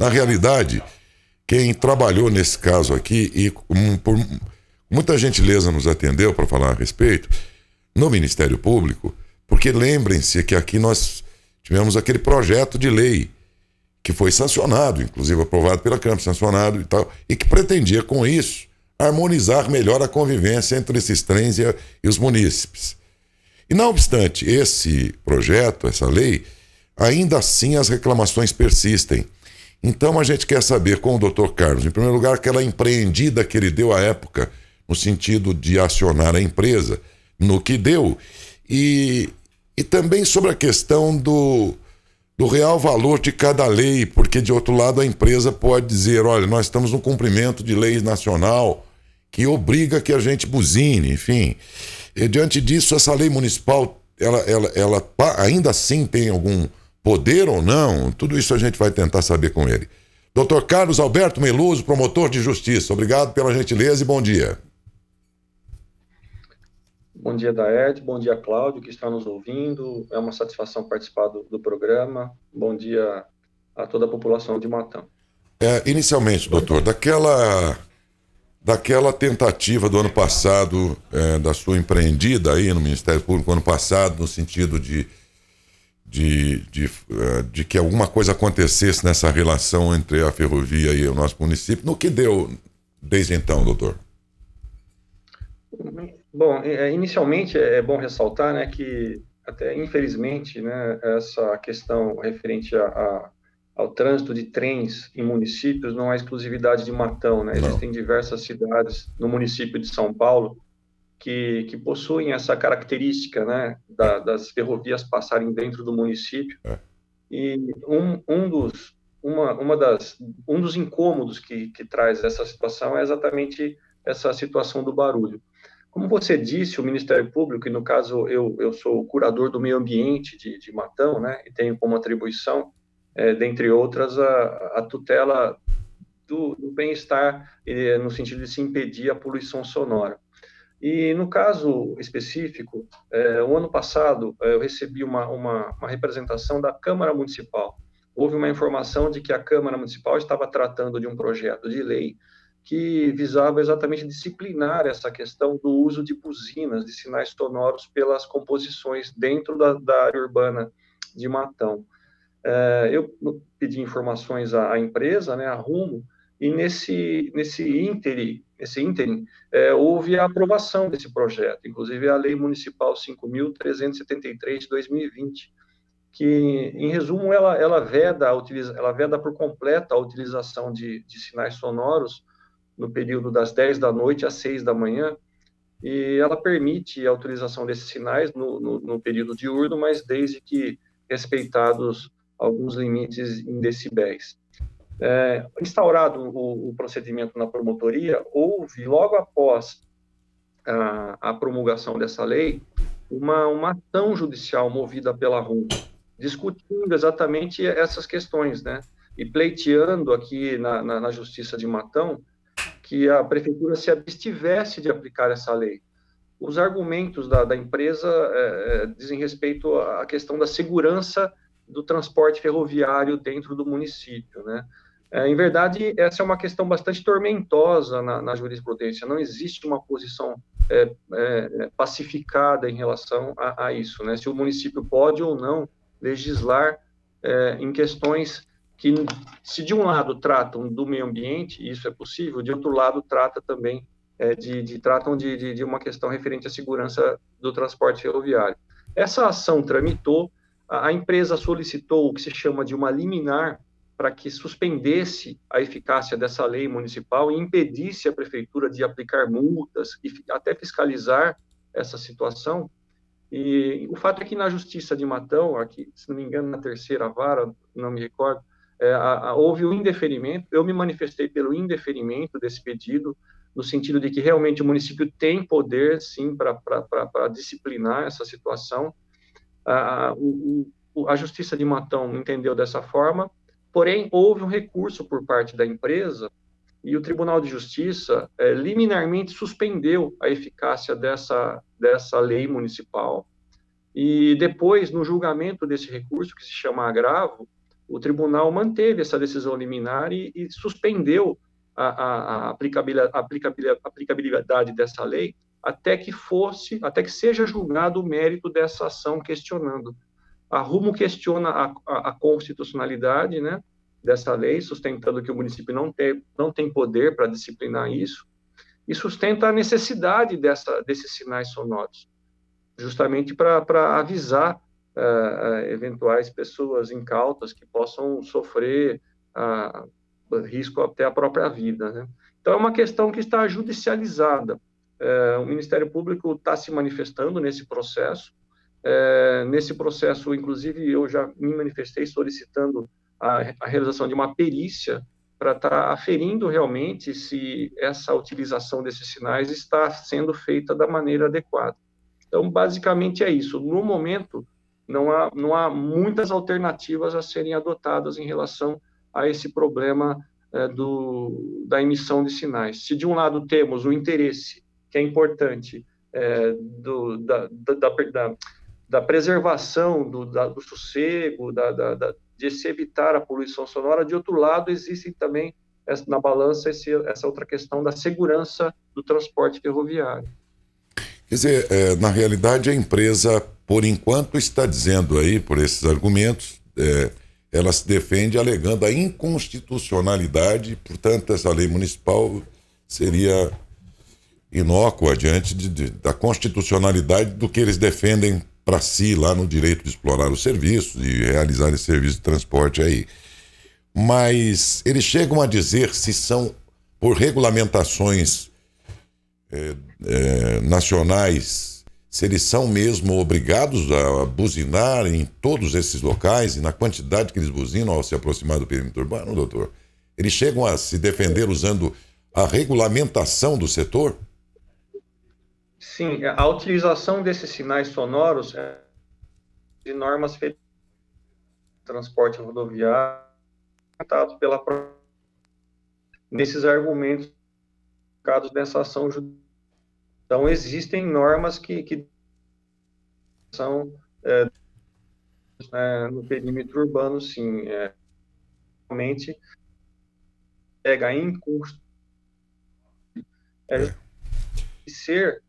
Na realidade, quem trabalhou nesse caso aqui e por muita gentileza nos atendeu para falar a respeito, no Ministério Público, porque lembrem-se que aqui nós tivemos aquele projeto de lei que foi sancionado, inclusive aprovado pela Câmara, sancionado e tal, e que pretendia com isso harmonizar melhor a convivência entre esses trens e os munícipes. E não obstante esse projeto, essa lei, ainda assim as reclamações persistem. Então a gente quer saber com o Dr. Carlos, em primeiro lugar, aquela empreendida que ele deu à época, no sentido de acionar a empresa, no que deu, e também sobre a questão do real valor de cada lei, porque de outro lado a empresa pode dizer, olha, nós estamos no cumprimento de lei nacional que obriga que a gente buzine, enfim. E, diante disso, essa lei municipal, ela ainda assim tem algum poder ou não? Tudo isso a gente vai tentar saber com ele. Dr. Carlos Alberto Meluso, promotor de justiça, obrigado pela gentileza e bom dia. Bom dia, Daed, bom dia, Cláudio, que está nos ouvindo. É uma satisfação participar do programa. Bom dia a toda a população de Matão. Inicialmente, doutor, daquela tentativa do ano passado, da sua empreendida aí no Ministério Público, ano passado, no sentido de que alguma coisa acontecesse nessa relação entre a ferrovia e o nosso município, no que deu desde então, doutor? Bom, inicialmente é bom ressaltar, né, que até infelizmente, né, essa questão referente ao trânsito de trens em municípios não é exclusividade de Matão, né? Existem diversas cidades no município de São Paulo que possuem essa característica, né, das ferrovias passarem dentro do município. E um dos incômodos que traz essa situação é exatamente essa situação do barulho. Como você disse, o Ministério Público, e no caso eu sou o curador do meio ambiente de Matão, né, e tenho como atribuição, dentre outras, a tutela do bem-estar, no sentido de se impedir a poluição sonora. E no caso específico, o ano passado eu recebi uma representação da Câmara Municipal. Houve uma informação de que a Câmara Municipal estava tratando de um projeto de lei que visava exatamente disciplinar essa questão do uso de buzinas, de sinais sonoros pelas composições dentro da área urbana de Matão. Eu pedi informações à empresa, né, a Rumo, e nesse ínterim, houve a aprovação desse projeto, inclusive a Lei Municipal 5.373 de 2020, que, em resumo, ela veda por completo a utilização de sinais sonoros no período das 10 da noite às 6 da manhã, e ela permite a utilização desses sinais no período diurno, mas desde que respeitados alguns limites em decibéis. Instaurado o procedimento na promotoria, houve, logo após a promulgação dessa lei, uma ação judicial movida pela RUM, discutindo exatamente essas questões, né? E pleiteando aqui na Justiça de Matão que a prefeitura se abstivesse de aplicar essa lei. Os argumentos da empresa dizem respeito à questão da segurança do transporte ferroviário dentro do município, né? Em verdade, essa é uma questão bastante tormentosa na jurisprudência. Não existe uma posição pacificada em relação a isso, né? Se o município pode ou não legislar em questões que, se de um lado tratam do meio ambiente, isso é possível, de outro lado trata também tratam de uma questão referente à segurança do transporte ferroviário. Essa ação tramitou, a empresa solicitou o que se chama de uma liminar para que suspendesse a eficácia dessa lei municipal e impedisse a prefeitura de aplicar multas e até fiscalizar essa situação. E o fato é que na Justiça de Matão, aqui, se não me engano, na terceira vara, não me recordo, houve o indeferimento. Eu me manifestei pelo indeferimento desse pedido, no sentido de que realmente o município tem poder, sim, para disciplinar essa situação. A Justiça de Matão entendeu dessa forma, porém, houve um recurso por parte da empresa e o Tribunal de Justiça liminarmente suspendeu a eficácia dessa lei municipal. E depois, no julgamento desse recurso, que se chama agravo, o tribunal manteve essa decisão liminar e suspendeu a aplicabilidade dessa lei até que seja julgado o mérito dessa ação questionando. A Rumo questiona a constitucionalidade, né, dessa lei, sustentando que o município não tem poder para disciplinar isso, e sustenta a necessidade desses sinais sonoros, justamente para avisar eventuais pessoas incautas que possam sofrer risco até a própria vida, né? Então, é uma questão que está judicializada. O Ministério Público está se manifestando nesse processo. Nesse processo, inclusive, eu já me manifestei solicitando a realização de uma perícia para estar aferindo realmente se essa utilização desses sinais está sendo feita da maneira adequada. Então, basicamente é isso. No momento, não há muitas alternativas a serem adotadas em relação a esse problema da emissão de sinais. Se de um lado temos o interesse, que é importante, da preservação do sossego, de se evitar a poluição sonora, de outro lado existem também na balança essa outra questão da segurança do transporte ferroviário. Quer dizer, na realidade a empresa, por enquanto, está dizendo aí, por esses argumentos, ela se defende alegando a inconstitucionalidade, portanto essa lei municipal seria inócua diante da constitucionalidade do que eles defendem para si lá no direito de explorar os serviços e realizar esse serviço de transporte aí. Mas eles chegam a dizer se são por regulamentações nacionais, se eles são mesmo obrigados a buzinar em todos esses locais e na quantidade que eles buzinam ao se aproximar do perímetro urbano, doutor? Eles chegam a se defender usando a regulamentação do setor? Sim, a utilização desses sinais sonoros de normas federais de transporte rodoviário nesses argumentos nessa ação judicial. Então, existem normas que são no perímetro urbano, sim. Realmente, pega em custo ser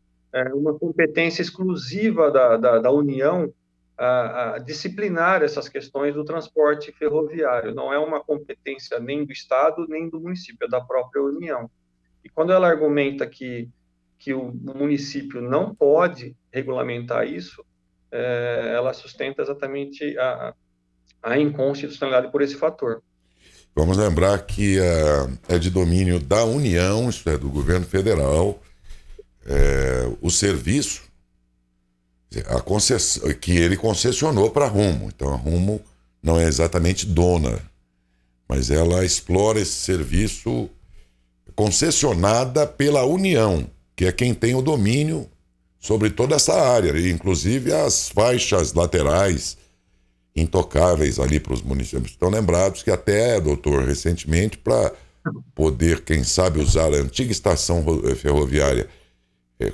uma competência exclusiva da União a disciplinar essas questões do transporte ferroviário. Não é uma competência nem do Estado, nem do município, é da própria União. E quando ela argumenta que o município não pode regulamentar isso, ela sustenta exatamente a inconstitucionalidade por esse fator. Vamos lembrar que é de domínio da União, isto é, do governo federal, o serviço que ele concessionou para a Rumo. Então a Rumo não é exatamente dona, mas ela explora esse serviço concessionada pela União, que é quem tem o domínio sobre toda essa área, inclusive as faixas laterais intocáveis ali para os municípios. Estão lembrados que até, doutor, recentemente, para poder, quem sabe, usar a antiga estação ferroviária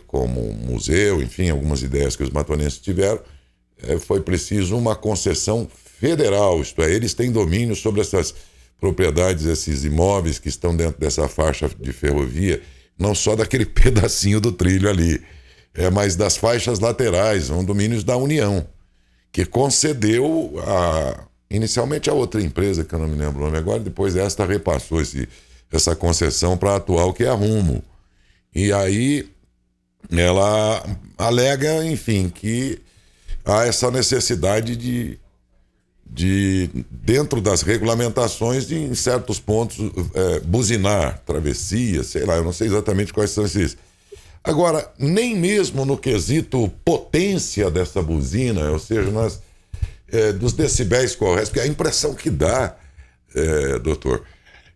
como museu, enfim, algumas ideias que os matonenses tiveram, foi preciso uma concessão federal, isto é, eles têm domínio sobre essas propriedades, esses imóveis que estão dentro dessa faixa de ferrovia, não só daquele pedacinho do trilho ali, mas das faixas laterais, são domínios da União, que concedeu inicialmente a outra empresa, que eu não me lembro o nome agora, depois esta repassou essa concessão para a atual, que é a Rumo. E aí ela alega, enfim, que há essa necessidade de dentro das regulamentações, de, em certos pontos, buzinar, travessia, sei lá, eu não sei exatamente quais são esses. Agora, nem mesmo no quesito potência dessa buzina, ou seja, dos decibéis corretos, porque a impressão que dá, doutor,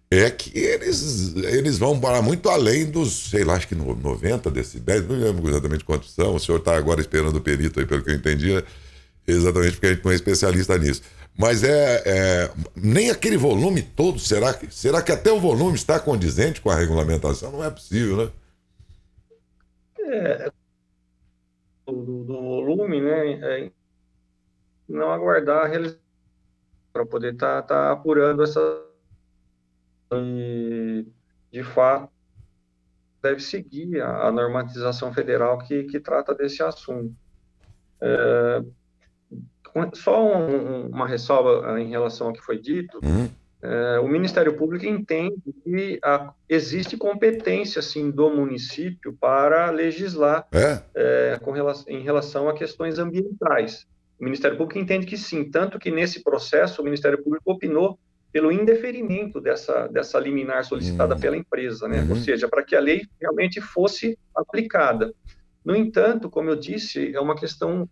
é que eles vão para muito além dos, sei lá, acho que 90 decibéis, não lembro exatamente quantos são, o senhor está agora esperando o perito aí, pelo que eu entendi, exatamente porque a gente não é especialista nisso. Mas nem aquele volume todo, será que até o volume está condizente com a regulamentação? Não é possível, né? Do volume, né? Não aguardar a realização para poder tá apurando essa. E, de fato, deve seguir a normatização federal que trata desse assunto. Só uma ressalva em relação ao que foi dito. O Ministério Público entende que existe competência, sim, do município para legislar em relação a questões ambientais. O Ministério Público entende que sim, tanto que nesse processo o Ministério Público opinou pelo indeferimento dessa liminar solicitada pela empresa, né? Ou seja, para que a lei realmente fosse aplicada. No entanto, como eu disse, é uma questão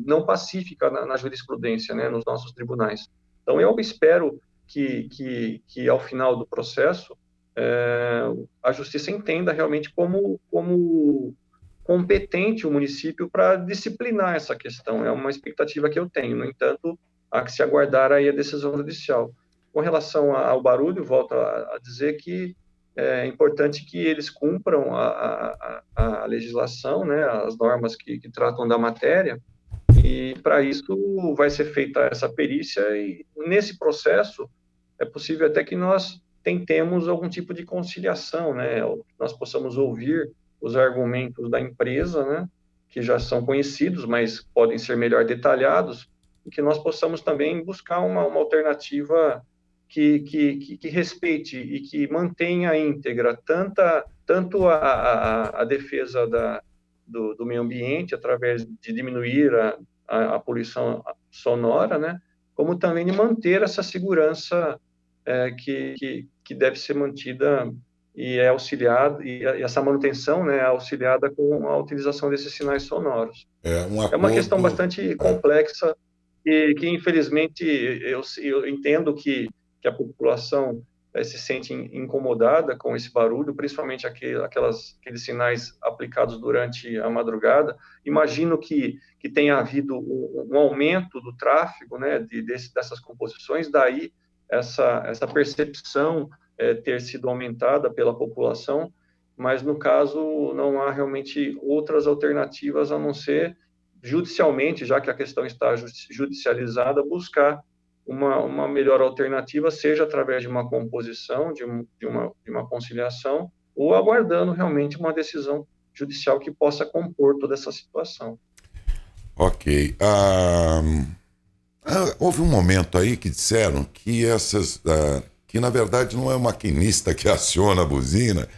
não pacífica na jurisprudência, né, nos nossos tribunais. Então, eu espero que ao final do processo, a justiça entenda realmente como competente o município para disciplinar essa questão. É uma expectativa que eu tenho. No entanto, há que se aguardar aí a decisão judicial. Com relação ao barulho, volto a dizer que é importante que eles cumpram a legislação, né, as normas que tratam da matéria, e para isso vai ser feita essa perícia, e nesse processo é possível até que nós tentemos algum tipo de conciliação, né, nós possamos ouvir os argumentos da empresa, né, que já são conhecidos, mas podem ser melhor detalhados, e que nós possamos também buscar uma alternativa que respeite e que mantenha íntegra tanto a defesa do meio ambiente, através de diminuir a poluição sonora, né, como também de manter essa segurança que deve ser mantida e é auxiliada, e essa manutenção, né, é auxiliada com a utilização desses sinais sonoros. É uma questão bastante complexa que infelizmente, eu entendo que a população se sente incomodada com esse barulho, principalmente aqueles sinais aplicados durante a madrugada. Imagino que tenha havido um aumento do tráfego, né, dessas composições, daí essa percepção ter sido aumentada pela população, mas no caso não há realmente outras alternativas a não ser judicialmente, já que a questão está judicializada, buscar uma melhor alternativa, seja através de uma composição, de uma conciliação, ou aguardando realmente uma decisão judicial que possa compor toda essa situação. Ok. Houve um momento aí que disseram que que na verdade não é o maquinista que aciona a buzina,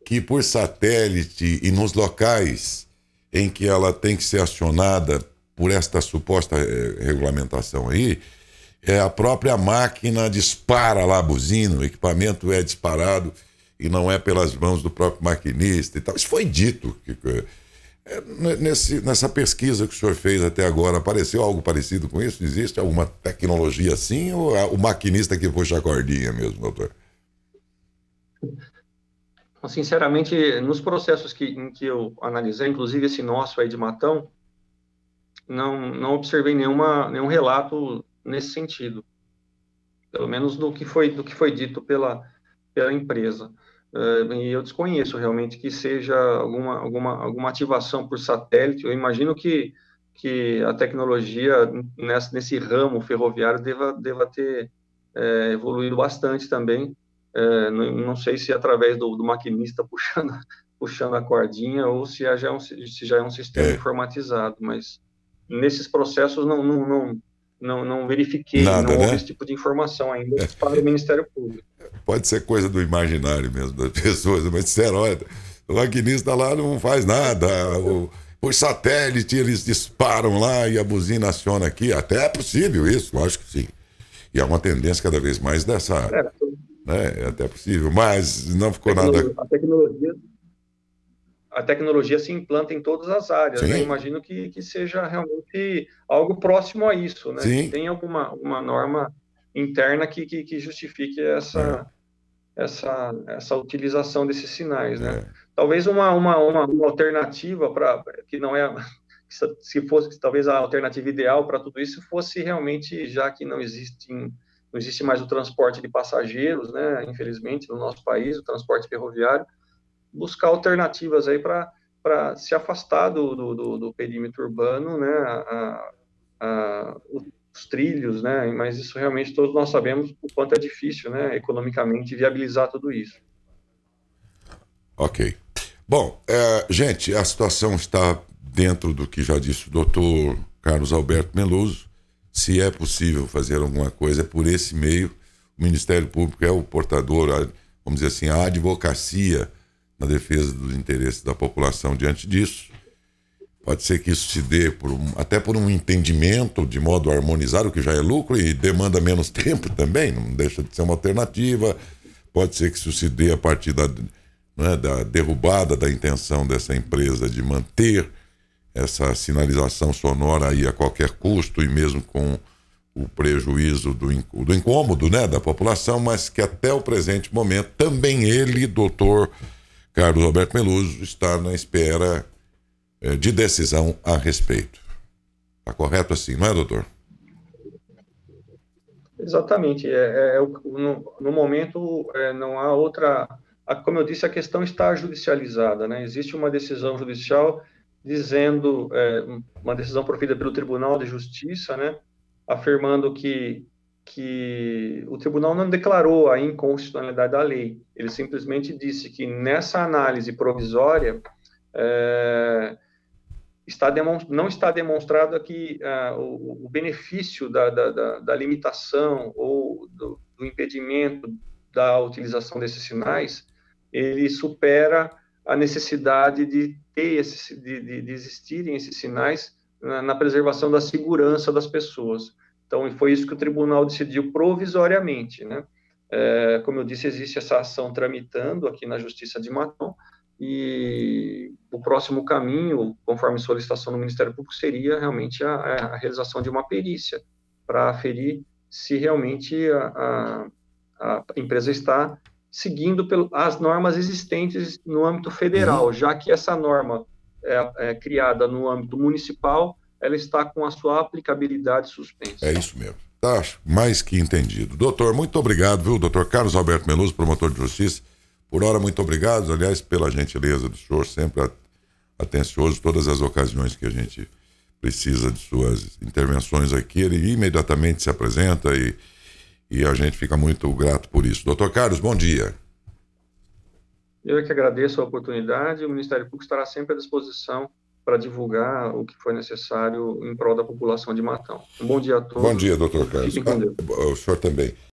que por satélite e nos locais em que ela tem que ser acionada por esta suposta regulamentação aí, a própria máquina dispara lá a buzina, o equipamento é disparado e não é pelas mãos do próprio maquinista e tal. Isso foi dito. Nessa pesquisa que o senhor fez até agora, apareceu algo parecido com isso? Existe alguma tecnologia assim ou o maquinista que puxa a cordinha mesmo, doutor? Sinceramente, nos processos em que eu analisei, inclusive esse nosso aí de Matão, não observei nenhum relato nesse sentido, pelo menos do que foi dito pela empresa. E eu desconheço realmente que seja alguma ativação por satélite. Eu imagino que a tecnologia nesse ramo ferroviário deva ter evoluído bastante também. Não sei se através do maquinista puxando a cordinha ou se já é um sistema informatizado, mas nesses processos não verifiquei, nada, não houve né? esse tipo de informação ainda para o Ministério Público. Pode ser coisa do imaginário mesmo das pessoas, mas disseram, olha, o maquinista lá não faz nada, por satélite eles disparam lá e a buzina aciona aqui, até é possível isso, lógico que sim. E é uma tendência cada vez mais dessa... É até possível, mas não ficou nada... A tecnologia se implanta em todas as áreas, né? Imagino que seja realmente algo próximo a isso, né? Sim. Tem uma norma interna que justifique essa utilização desses sinais, né? Talvez uma alternativa que não é... Se fosse, talvez a alternativa ideal para tudo isso fosse realmente, já que não existe mais o transporte de passageiros, né? Infelizmente, no nosso país, o transporte ferroviário, buscar alternativas aí para se afastar do perímetro urbano, né, os trilhos, né? Mas isso realmente todos nós sabemos o quanto é difícil, né? Economicamente viabilizar tudo isso. Ok. Bom, gente, a situação está dentro do que já disse o doutor Carlos Alberto Meluso. Se é possível fazer alguma coisa, é por esse meio. O Ministério Público é o portador, vamos dizer assim, a advocacia na defesa dos interesses da população diante disso. Pode ser que isso se dê até por um entendimento de modo harmonizado, que já é lucro e demanda menos tempo também, não deixa de ser uma alternativa. Pode ser que isso se dê a partir da derrubada da intenção dessa empresa de manter essa sinalização sonora aí a qualquer custo e mesmo com o prejuízo do incômodo, né, da população, mas que até o presente momento também ele, doutor Carlos Alberto Meluso, está na espera de decisão a respeito. Está correto assim, não é, doutor? Exatamente. No momento, não há outra... Como eu disse, a questão está judicializada, né? Existe uma decisão judicial dizendo, uma decisão proferida pelo Tribunal de Justiça, né? Afirmando que o tribunal não declarou a inconstitucionalidade da lei. Ele simplesmente disse que nessa análise provisória não está demonstrado aqui o benefício da limitação ou do impedimento da utilização desses sinais, ele supera a necessidade de existirem esses sinais na preservação da segurança das pessoas. Então, foi isso que o tribunal decidiu provisoriamente, né? Como eu disse, existe essa ação tramitando aqui na Justiça de Matão, e o próximo caminho, conforme solicitação do Ministério Público, seria realmente a realização de uma perícia para aferir se realmente a empresa está seguindo as normas existentes no âmbito federal, já que essa norma é criada no âmbito municipal, ela está com a sua aplicabilidade suspensa. É isso mesmo. Tá mais que entendido. Doutor, muito obrigado, viu? Doutor Carlos Alberto Meluso, promotor de justiça. Por hora, muito obrigado, aliás, pela gentileza do senhor, sempre atencioso, todas as ocasiões que a gente precisa de suas intervenções aqui, ele imediatamente se apresenta e a gente fica muito grato por isso. Doutor Carlos, bom dia. Eu é que agradeço a oportunidade, o Ministério Público estará sempre à disposição para divulgar o que for necessário em prol da população de Matão. Um bom dia a todos. Bom dia, doutor Carlos. Fiquem com Deus. O senhor também.